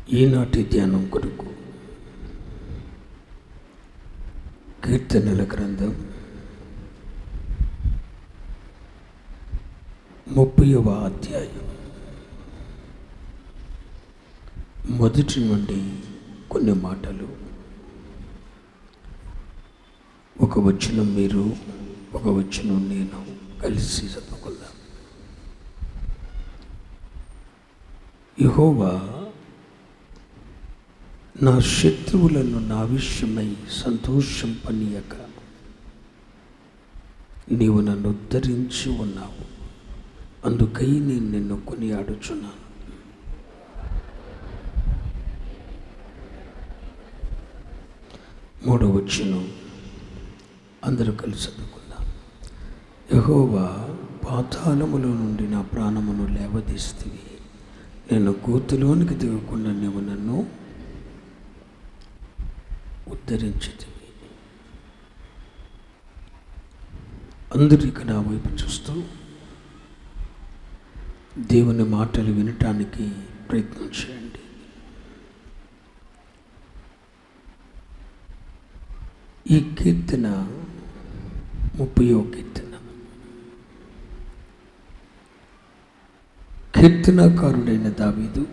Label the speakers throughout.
Speaker 1: ఈనాటి ధ్యానం కొరకు కీర్తనల గ్రంథం 30వ అధ్యాయం మొదటి నుండి కొన్ని మాటలు. ఒక వచనం మీరు, ఒక వచనం నేను కలిసి చదువుకుందాం. యెహోవా నా శత్రువులను నా విషయమై సంతోషింపనీయక నీవు నన్ను ఉద్ధరించి ఉన్నావు, అందుకై నేను నిన్ను కొనియాడుచున్నాను. మూడవ వచనం అందరూ కలిసి చదువుకుందాం. యెహోవా పాతాళములో నుండి నా ప్రాణమును లేవదీస్తివి, నేను గోతిలోనికి దిగకుండా నీవు నన్ను ఉద్ధరించితివి. అందరూ ఇక నా వైపు చూస్తూ దేవుని మాటలు వినటానికి ప్రయత్నం చేయండి. ఈ కీర్తన 30వ కీర్తన. కీర్తనాకారుడైన దావీదు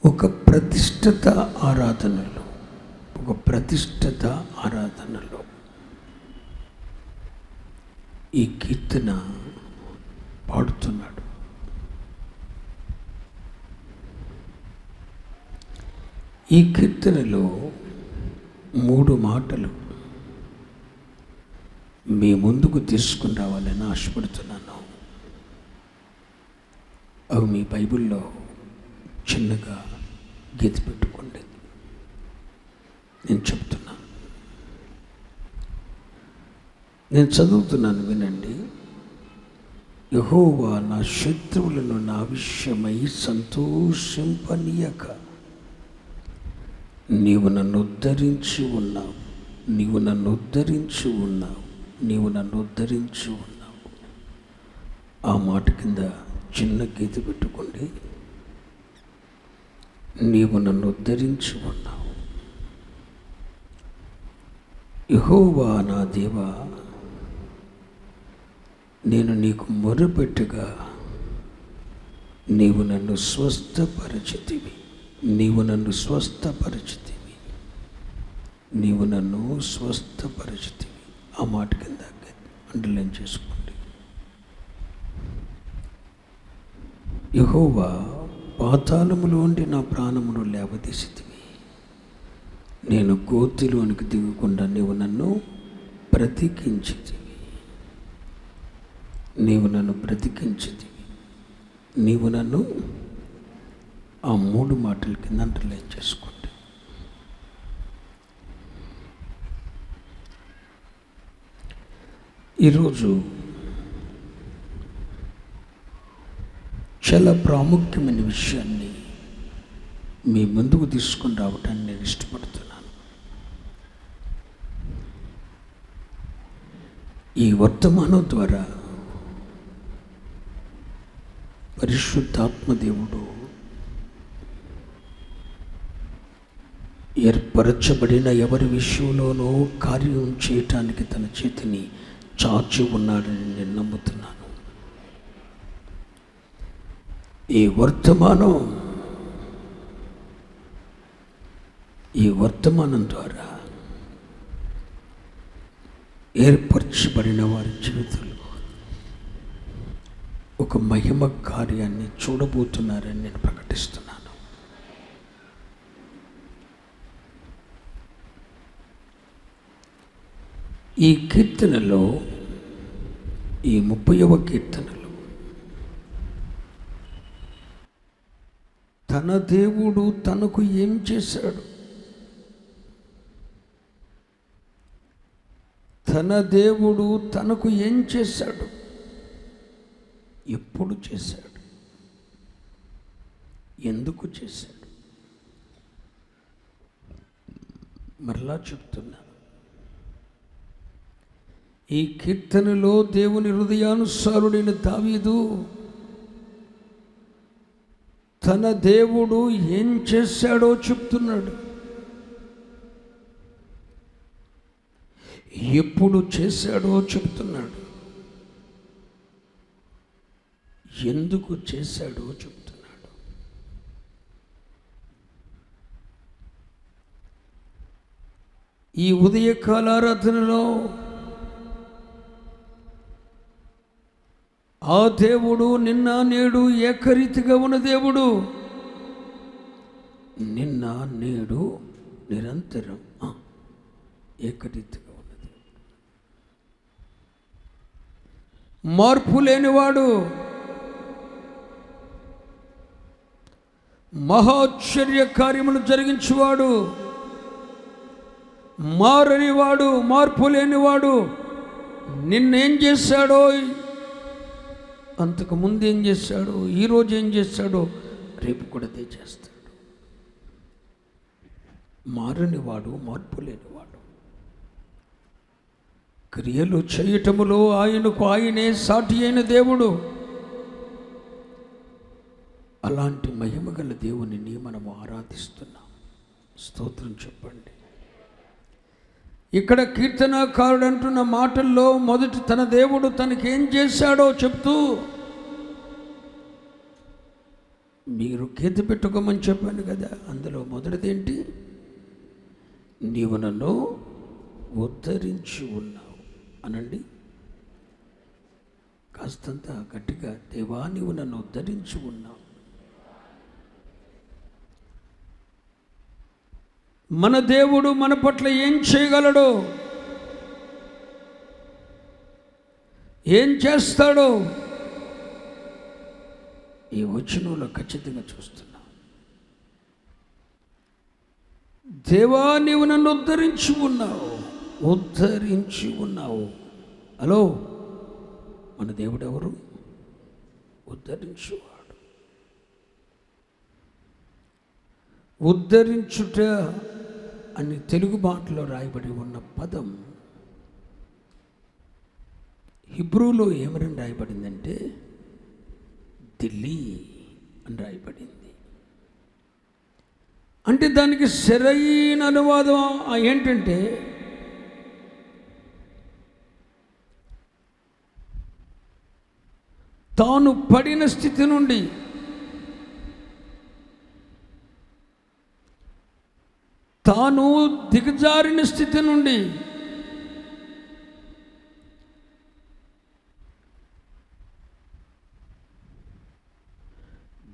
Speaker 1: ఒక ప్రతిష్ఠిత ఆరాధనలో ఈ కీర్తన పాడుతున్నాడు. ఈ కీర్తనలో 3 మాటలు మీ ముందుకు తీసుకుని రావాలని ఆశపడుతున్నాను. అవి మీ బైబిల్లో చిన్నగా గీత పెట్టుకోండి. నేను చెప్తున్నాను, నేను చదువుతున్నాను, వినండి. యెహోవా నా శత్రువులను నా విషయమై సంతోషింపనీయక నీవు నన్ను ఉద్ధరించి ఉన్నావు, నీవు నన్ను ఉద్ధరించి ఉన్నావు, నీవు నన్ను ఉద్ధరించి ఉన్నావు. ఆ మాట కింద చిన్న గీత పెట్టుకోండి. నీవు నన్ను ఉద్ధరించి ఉన్నావు. యెహోవా నా దేవా, నేను నీకు మొరపెట్టుగా నీవు నన్ను స్వస్థపరచితివి, నీవు నన్ను స్వస్థపరచితివి, నీవు నన్ను స్వస్థపరచితివి. ఆ మాట కింద అండర్లైన్ చేసుకోండి. యెహోవా పాతాళములోండి నా ప్రాణమును లేవదీసితివి, నేను గోతిలోనికి దిగకుండా నీవు నన్ను బ్రతికించితివి, నీవు నన్ను బ్రతికించితివి, నీవు నన్ను. ఆ 3 మాటల కింద అండర్లైన్ చేసుకోండి. ఈరోజు చాలా ప్రాముఖ్యమైన విషయాన్ని మీ ముందుకు తీసుకుని రావటాన్ని నేను ఇష్టపడుతున్నాను. ఈ వర్తమానం ద్వారా పరిశుద్ధాత్మ దేవుడు ఏర్పరచబడిన ఎవరి విషయంలోనో కార్యం చేయటానికి తన చేతిని చాచి ఉన్నాడని నేను నమ్ముతున్నాను. ఈ వర్తమానం ద్వారా ఏర్పరచబడిన వారి జీవితంలో ఒక మహిమ కార్యాన్ని చూడబోతున్నారని నేను ప్రకటిస్తున్నాను. ఈ కీర్తనలో, ఈ 30వ కీర్తనలో తన దేవుడు తనకు ఏం చేశాడు, తన దేవుడు తనకు ఏం చేశాడు, ఎప్పుడు చేశాడు, ఎందుకు చేశాడు. మరలా చెప్తున్నా, ఈ కీర్తనలో దేవుని హృదయానుసారుడైన దావీదు తన దేవుడు ఏం చేశాడో చెప్తున్నాడు. ఎప్పుడు చేశాడో చెప్తున్నాడు. ఎందుకు చేశాడో చెప్తున్నాడు. ఈ ఉదయకాల ఆరాధనలో ఆ దేవుడు నిన్న నేడు ఏకరీతిగా ఉన్న దేవుడు. నిన్న నేడు నిరంతరం ఏకరీతిగా ఉన్నది. మార్పు లేనివాడు, మహాశ్చర్య కార్యములు జరిగించేవాడు, మారనివాడు, మార్పు లేనివాడు. నిన్నేం చేశాడో, అంతకు ముందు ఏం చేశాడో, ఈరోజు ఏం చేశాడో, రేపు కూడా అదే చేస్తాడు. మారనివాడు, మార్పు లేనివాడు. క్రియలు చేయటములో ఆయనకు ఆయనే సాటి అయిన దేవుడు. అలాంటి మహిమగల దేవునిని మనము ఆరాధిస్తున్నాం. స్తోత్రం చెప్పండి. ఇక్కడ కీర్తనాకారుడు అంటున్న మాటల్లో మొదటి తన దేవుడు తనకేం చేశాడో చెప్తూ, మీరు కీర్తి పెట్టుకోమని చెప్పాను కదా, అందులో మొదటిదేంటి? నీవు నన్ను ఉద్ధరించి ఉన్నావు అనండి. కాస్తంత గట్టిగా, దేవా నీవు నన్ను ఉద్ధరించి ఉన్నావు. మన దేవుడు మన పట్ల ఏం చేయగలడో, ఏం చేస్తాడో ఈ వచనంలో ఖచ్చితంగా చూస్తున్నాం. దేవా నీవు నన్ను ఉద్ధరించి ఉన్నావు, ఉద్ధరించి ఉన్నావు. హలో, మన దేవుడు ఎవరు? ఉద్ధరించువాడు. ఉద్ధరించుట అని తెలుగు మాటలో రాయబడి ఉన్న పదం హిబ్రూలో ఏమని రాయబడిందంటే దిల్లీ అని రాయబడింది. అంటే దానికి సరైన అనువాదం ఏంటంటే తాను పడిన స్థితి నుండి తాను దిగజారిన స్థితి నుండి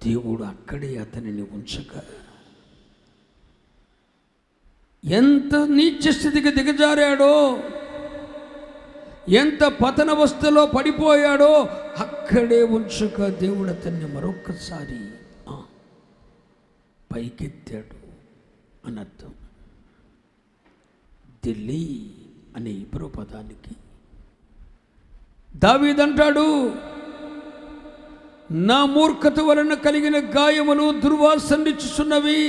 Speaker 1: దేవుడు అక్కడే అతనిని ఉంచక ఎంత నీచ స్థితికి దిగజారాడో, ఎంత పతనవస్థలో పడిపోయాడో అక్కడే ఉంచక దేవుడు అతన్ని మరొక్కసారి పైకెత్తాడు అని అర్థం. దిల్లీ అనే ఇబ్రో పదానికి దావీదంటాడు, నా మూర్ఖత వలన కలిగిన గాయములు దుర్వాసనిచ్చుచున్నవి.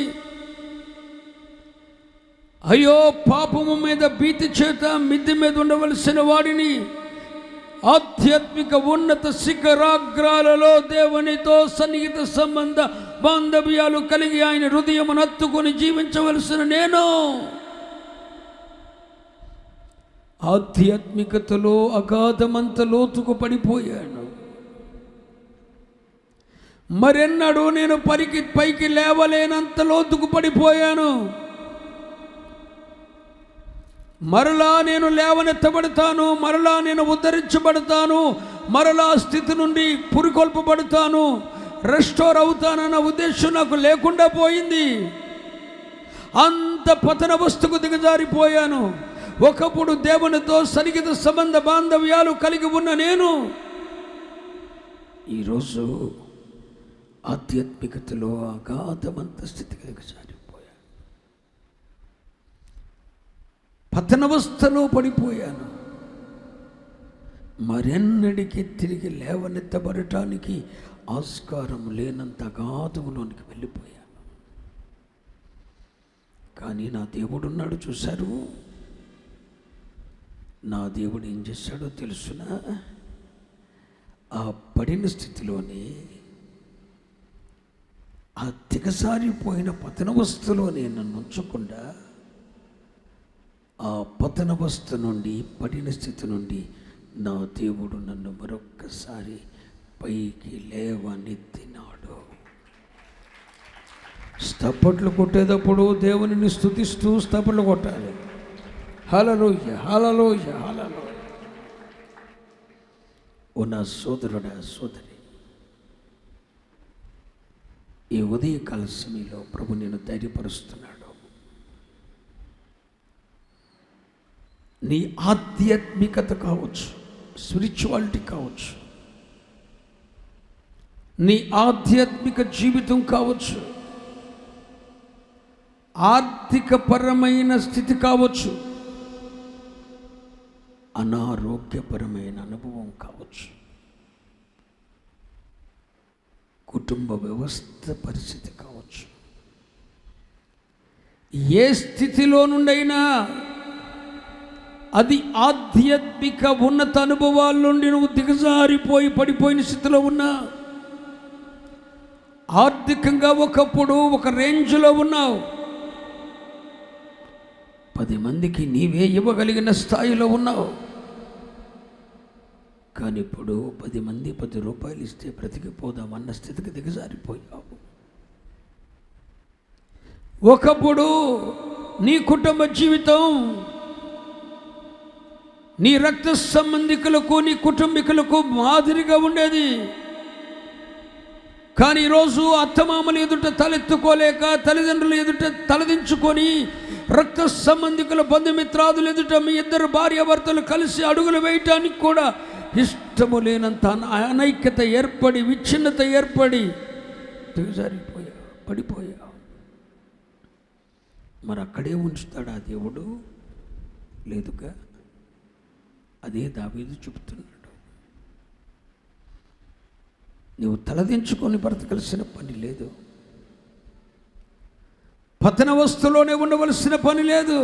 Speaker 1: అయ్యో, పాపము మీద భీతి చేత మిద్దె మీద ఉండవలసిన వాడిని ఆధ్యాత్మిక ఉన్నత శిఖరాగ్రాలలో దేవునితో సన్నిహిత సంబంధ బాంధవ్యాలు కలిగి ఆయన హృదయమును హత్తుకొని జీవించవలసిన నేను ఆధ్యాత్మికతలో అగాధమంత లోతుకు పడిపోయాను. మరెన్నడూ నేను పైకి లేవలేనంత లోతుకు పడిపోయాను. మరలా నేను లేవనెత్తబడతాను, మరలా నేను ఉద్ధరించబడతాను, మరలా స్థితి నుండి పురికొల్పబడతాను, రెస్టోర్ అవుతానన్న ఉద్దేశం నాకు లేకుండా పోయింది. అంత పతన వస్తుకు దిగజారిపోయాను. ఒకప్పుడు దేవునితో సన్నిహిత సంబంధ బాంధవ్యాలు కలిగి ఉన్న నేను ఈరోజు ఆధ్యాత్మికతలో అగాధమంత స్థితికి దిగజారిపోయాను. పతనవస్థలో పడిపోయాను. మరెన్నడికి తిరిగి లేవనెత్తబడటానికి ఆస్కారం లేనంత అగాధంలోనికి వెళ్ళిపోయాను. కానీ నా దేవుడున్నాడు. చూశారు, నా దేవుడు ఏం చేశాడో తెలుసునా? ఆ పడిన స్థితిలోనే ఆ దిగజారిపోయిన పతనవస్థలో నేను నన్ను ఉంచకుండా ఆ పతనవస్థ నుండి, పడిన స్థితి నుండి నా దేవుడు నన్ను మరొక్కసారి పైకి లేవనెత్తినాడు. స్తపట్లు కొట్టేటప్పుడు దేవునిని స్తుతిస్తూ స్తపట్లు కొట్టాలి. హల్లెలూయా, హల్లెలూయా, హల్లెలూయా. ఓ నా సోదరుడా, సోదరి, ఈ ఉదయకాల సమయంలో ప్రభు నేను ధైర్యపరుస్తున్నాడు. నీ ఆధ్యాత్మికత కావచ్చు, స్పిరిచువాలిటీ కావచ్చు, నీ ఆధ్యాత్మిక జీవితం కావచ్చు, ఆర్థికపరమైన స్థితి కావచ్చు, అనారోగ్యపరమైన అనుభవం కావచ్చు, కుటుంబ వ్యవస్థ పరిస్థితి కావచ్చు, ఏ స్థితిలో నుండైనా అది ఆధ్యాత్మిక ఉన్నత అనుభవాల నుండి నువ్వు దిగజారిపోయి పడిపోయిన స్థితిలో ఉన్నా, ఆర్థికంగా ఒకప్పుడు ఒక రేంజ్లో ఉన్నావు, 10 మందికి నీవే ఇవ్వగలిగిన స్థాయిలో ఉన్నావు, కానీ ఇప్పుడు 10 మంది 10 రూపాయలు ఇస్తే బ్రతికిపోదామన్న స్థితికి దిగజారిపోయావు. ఒకప్పుడు నీ కుటుంబ జీవితం నీ రక్త సంబంధికులకు, నీ కుటుంబీకులకు మాదిరిగా ఉండేది. కానీ ఈరోజు అత్తమామల ఎదుట తలెత్తుకోలేక, తల్లిదండ్రుల ఎదుట తలదించుకొని, రక్త సంబంధికుల బంధుమిత్రాదుల ఎదుట మీ ఇద్దరు భార్యాభర్తలు కలిసి అడుగులు వేయటానికి కూడా ఇష్టము లేనంత అనైక్యత ఏర్పడి, విచ్ఛిన్నత ఏర్పడి దిగజారిపోయా, పడిపోయా. మరి అక్కడే ఉంచుతాడా దేవుడు? లేదుగా. అదే దావీదు చెబుతున్నాడు. నువ్వు తలదించుకొని బ్రతకలసిన పని లేదు, పతనవస్థలోనే ఉండవలసిన పని లేదు.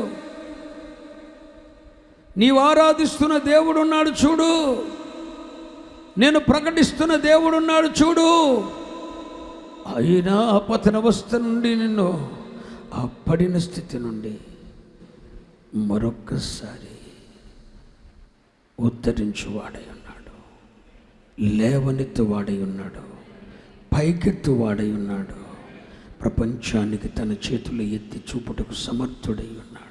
Speaker 1: నీవు ఆరాధిస్తున్న దేవుడు ఉన్నాడు చూడు, నేను ప్రకటిస్తున్న దేవుడు ఉన్నాడు చూడు. అయినా ఆ పతనవస్థ నుండి, నిన్ను ఆ పడిన స్థితి నుండి మరొక్కసారి ఉద్ధరించువాడై ఉన్నాడు, లేవనెత్తువాడై ఉన్నాడు, పైకెత్తువాడై ఉన్నాడు, ప్రపంచానికి తన చేతులు ఎత్తి చూపుటకు సమర్థుడై ఉన్నాడు.